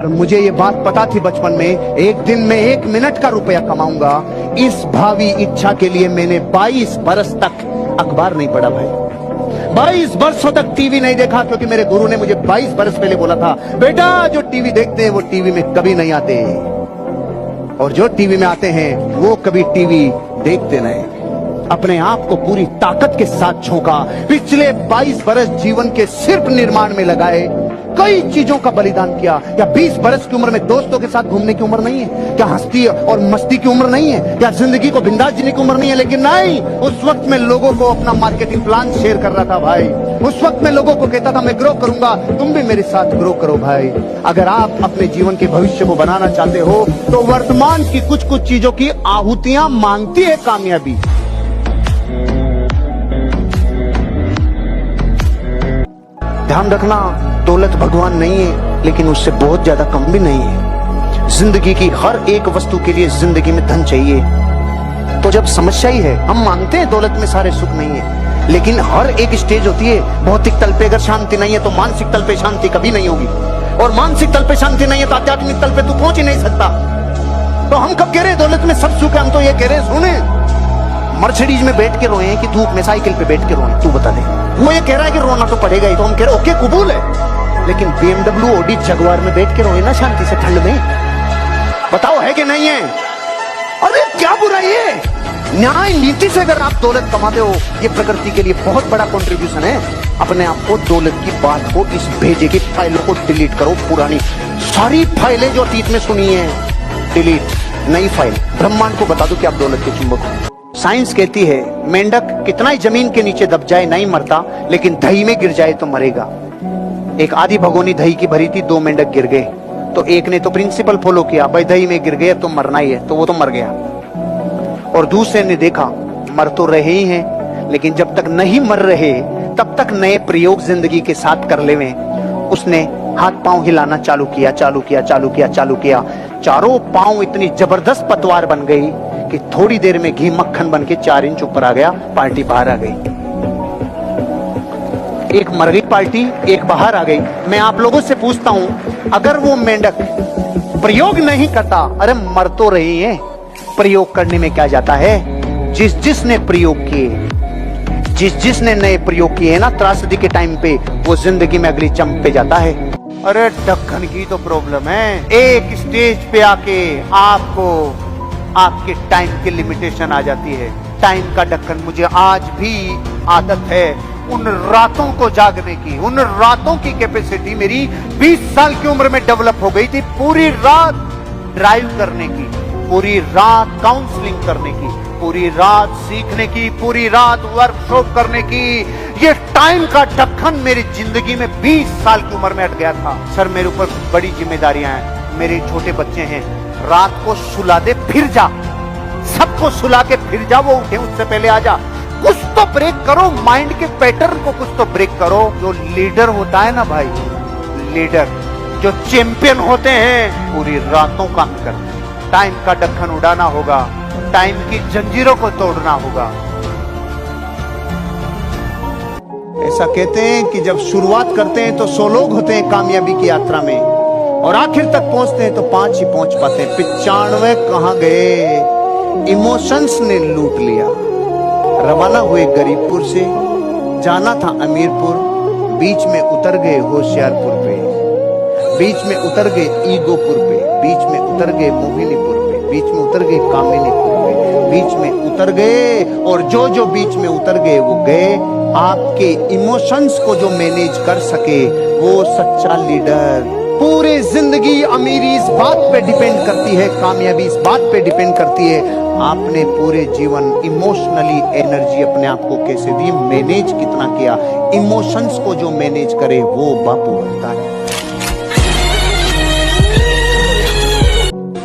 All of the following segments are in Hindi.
मुझे ये बात पता थी बचपन में, एक दिन में 1 मिनट का रुपया कमाऊंगा। इस भावी इच्छा के लिए मैंने 22 बरस तक अखबार नहीं पढ़ा भाई। 22 बरसों तक टीवी नहीं देखा, क्योंकि मेरे गुरु ने मुझे 22 बरस पहले बोला था, बेटा जो टीवी देखते हैं वो टीवी में कभी नहीं आते, और जो टीवी में आते हैं वो कभी टीवी देखते नहीं। अपने आप को पूरी ताकत के साथ झोंका। पिछले 22 बरस जीवन के सिर्फ निर्माण में लगाए, कई चीजों का बलिदान किया। या 20 बरस की उम्र में दोस्तों के साथ घूमने की उम्र नहीं है? क्या हंसती और मस्ती की उम्र नहीं है? क्या जिंदगी को बिंदास जीने की उम्र नहीं है? लेकिन नहीं, उस वक्त मैं लोगों को अपना मार्केटिंग प्लान शेयर कर रहा था भाई। उस वक्त मैं लोगों को कहता था मैं ग्रो करूंगा, तुम भी मेरे साथ ग्रो करो भाई। अगर आप अपने जीवन के भविष्य को बनाना चाहते हो तो वर्तमान की कुछ कुछ चीजों की आहुतियां मांगती है कामयाबी। ध्यान रखना, दौलत भगवान नहीं है, लेकिन उससे बहुत ज्यादा कम भी नहीं है। जिंदगी की हर एक वस्तु के लिए जिंदगी में धन चाहिए। तो जब समस्या ही है, हम मानते हैं दौलत में सारे सुख नहीं है, लेकिन हर एक स्टेज होती है। भौतिक तल पे अगर शांति नहीं है तो मानसिक तल पे शांति कभी नहीं होगी, और मानसिक तल पे शांति नहीं है तो आध्यात्मिक तल पे तू पहुंच ही नहीं सकता। तो हम कब कह रहे हैं दौलत में सब सुख है? हम तो ये कह रहे हैं, सुने, मर्सिडीज में बैठ के रोए कि धूप में साइकिल पे बैठ के रोए? तू बता दे। वो ये कह रहा है कि रोना तो पड़ेगा ही, तो हम कह रहे ओके कबूल है, लेकिन BMW ऑडी जगुआर में बैठ के रोए ना शांति से ठंड में, बताओ है कि नहीं है? अरे क्या बुराई है? न्याय नीति से अगर आप दौलत कमाते हो, ये प्रकृति के लिए बहुत बड़ा कंट्रीब्यूशन है। अपने आप को, दौलत की बात को, इस भेजे की फाइलों को डिलीट करो। पुरानी सारी फाइलें जो अतीत में सुनी है डिलीट, नई फाइल। ब्रह्मांड को बता दो कि आप दौलत के चुंबक हो। साइंस कहती है मेंढक कितना ही जमीन के नीचे दब जाए नहीं मरता, लेकिन दही में गिर जाए तो मरेगा। एक आधी भगोनी दही की भरी थी, 2 मेंढक गिर गए, तो एक ने तो प्रिंसिपल फॉलो किया, भाई दही में गिर गए तो मरना ही है, तो वो तो मर गया। और दूसरे ने देखा मर तो रहे ही हैं, लेकिन जब तक नहीं मर रहे तब तक नए प्रयोग जिंदगी के साथ कर लेवे। उसने हाथ पांव हिलाना चालू किया, चालू किया, चालू किया, चालू किया। चारों पांव इतनी जबरदस्त पतवार बन गई कि थोड़ी देर में घी मक्खन बन के 4 इंच ऊपर आ गया, पार्टी बाहर आ गई। एक मर गई पार्टी, एक बाहर आ गई। मैं आप लोगों से पूछता हूं, अगर वो मेंढक प्रयोग नहीं करता, अरे मर तो रही है, प्रयोग करने में क्या जाता है? जिसने प्रयोग किए, जिसने नए प्रयोग किए ना त्रासदी के टाइम पे, वो जिंदगी में अगली जंप पे जाता है। अरे ढक्कन की तो प्रॉब्लम है। एक स्टेज पे आके आपको आपके टाइम की लिमिटेशन आ जाती है। टाइम का ढक्कन, मुझे आज भी आदत है उन रातों को जागने की, उन रातों की कैपेसिटी मेरी 20 साल की उम्र में डेवलप हो गई थी। पूरी रात ड्राइव करने की, पूरी रात काउंसलिंग करने की, पूरी रात सीखने की, पूरी रात वर्कशॉप करने की। ये टाइम का ढक्कन मेरी जिंदगी में 20 साल की उम्र में अट गया था। सर मेरे ऊपर बड़ी जिम्मेदारियां हैं, मेरे छोटे बच्चे हैं, रात को सुला दे फिर जा, सबको सुला के फिर जा, वो उठे उससे पहले आ जा। कुछ तो ब्रेक करो, माइंड के पैटर्न को कुछ तो ब्रेक करो। जो लीडर होता है ना भाई, लीडर जो चैंपियन होते हैं, पूरी रातों काम करते हैं। टाइम का ढक्कन उड़ाना होगा, टाइम की जंजीरों को तोड़ना होगा। ऐसा कहते हैं कि जब शुरुआत करते हैं तो 100 लोग होते हैं कामयाबी की यात्रा में, और आखिर तक पहुंचते हैं तो 5 ही पहुंच पाते हैं। 95 कहां गए? इमोशंस ने लूट लिया। रवाना हुए गरीबपुर से, जाना था अमीरपुर, बीच में उतर गए होशियारपुर पे, बीच में उतर गए ईगोपुर पे, बीच में उतर गए मोहिनीपुर पे, बीच में उतर गए कामिनीपुर पे, बीच में उतर गए। और जो जो बीच में उतर गए वो गए। आपके इमोशंस को जो मैनेज कर सके वो सच्चा लीडर। पूरी जिंदगी अमीरी इस बात पे डिपेंड करती है, कामयाबी इस बात पे डिपेंड करती है आपने पूरे जीवन इमोशनली एनर्जी अपने आप को कैसे दी, मैनेज कितना किया। इमोशंस को जो मैनेज करे वो बापू बनता है।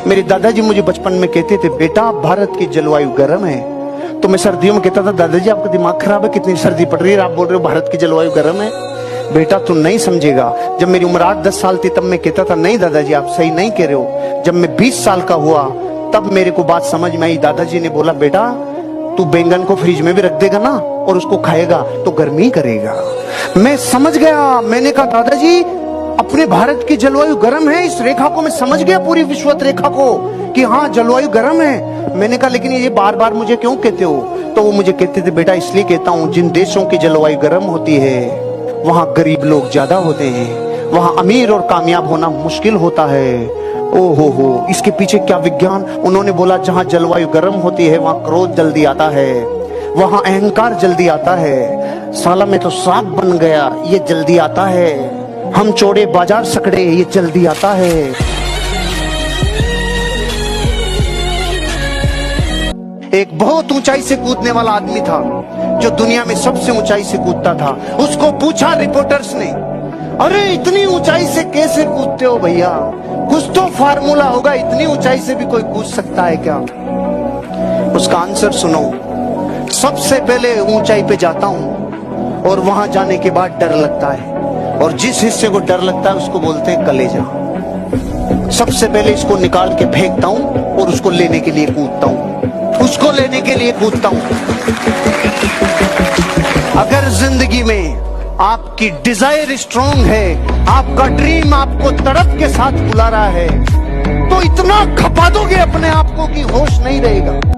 मेरे दादाजी मुझे बचपन में कहते थे, बेटा भारत की जलवायु गर्म है। तो मैं सर्दियों में कहता था, दादाजी आपका दिमाग खराब है, कितनी सर्दी पड़ रही है, आप बोल रहे हो भारत की जलवायु गर्म है। बेटा तू नहीं समझेगा। जब मेरी उम्र 8-10 साल थी तब मैं कहता था, नहीं दादाजी आप सही नहीं कह रहे हो। जब मैं 20 साल का हुआ तब मेरे को बात समझ में आई। दादाजी ने बोला, बेटा तू बैंगन को फ्रिज में भी रख देगा ना और उसको खाएगा तो गर्मी करेगा। मैं समझ गया। मैंने कहा, दादाजी अपने भारत की जलवायु गर्म है, इस रेखा को मैं समझ गया, पूरी विषुवत रेखा को, कि हाँ जलवायु गर्म है। मैंने कहा लेकिन ये बार बार मुझे क्यों कहते हो? तो वो मुझे कहते थे बेटा इसलिए कहता हूँ, जिन देशों की जलवायु गर्म होती है वहां गरीब लोग ज्यादा होते हैं, वहां अमीर और कामयाब होना मुश्किल होता है। ओ हो, इसके पीछे क्या विज्ञान। उन्होंने बोला जहां जलवायु गर्म होती है वहां क्रोध जल्दी आता है, वहां अहंकार जल्दी आता है। साला मैं तो सांप बन गया, ये जल्दी आता है। हम चौड़े बाजार सकड़े, ये जल्दी आता है। एक बहुत ऊंचाई से कूदने वाला आदमी था जो दुनिया में सबसे ऊंचाई से कूदता था। उसको पूछा रिपोर्टर्स ने, अरे इतनी ऊंचाई से कैसे कूदते हो भैया? कुछ तो फार्मूला होगा, इतनी ऊंचाई से भी कोई कूद सकता है क्या? उसका आंसर सुनो, सबसे पहले ऊंचाई पे जाता हूं और वहां जाने के बाद डर लगता है, और जिस हिस्से को डर लगता है उसको बोलते हैं कलेजा। सबसे पहले इसको निकाल के फेंकता हूं और उसको लेने के लिए कूदता हूं, उसको लेने के लिए कूदता हूं। अगर जिंदगी में आपकी डिजायर स्ट्रॉन्ग है, आपका ड्रीम आपको तड़प के साथ बुला रहा है, तो इतना खपा दोगे अपने आप को कि होश नहीं रहेगा।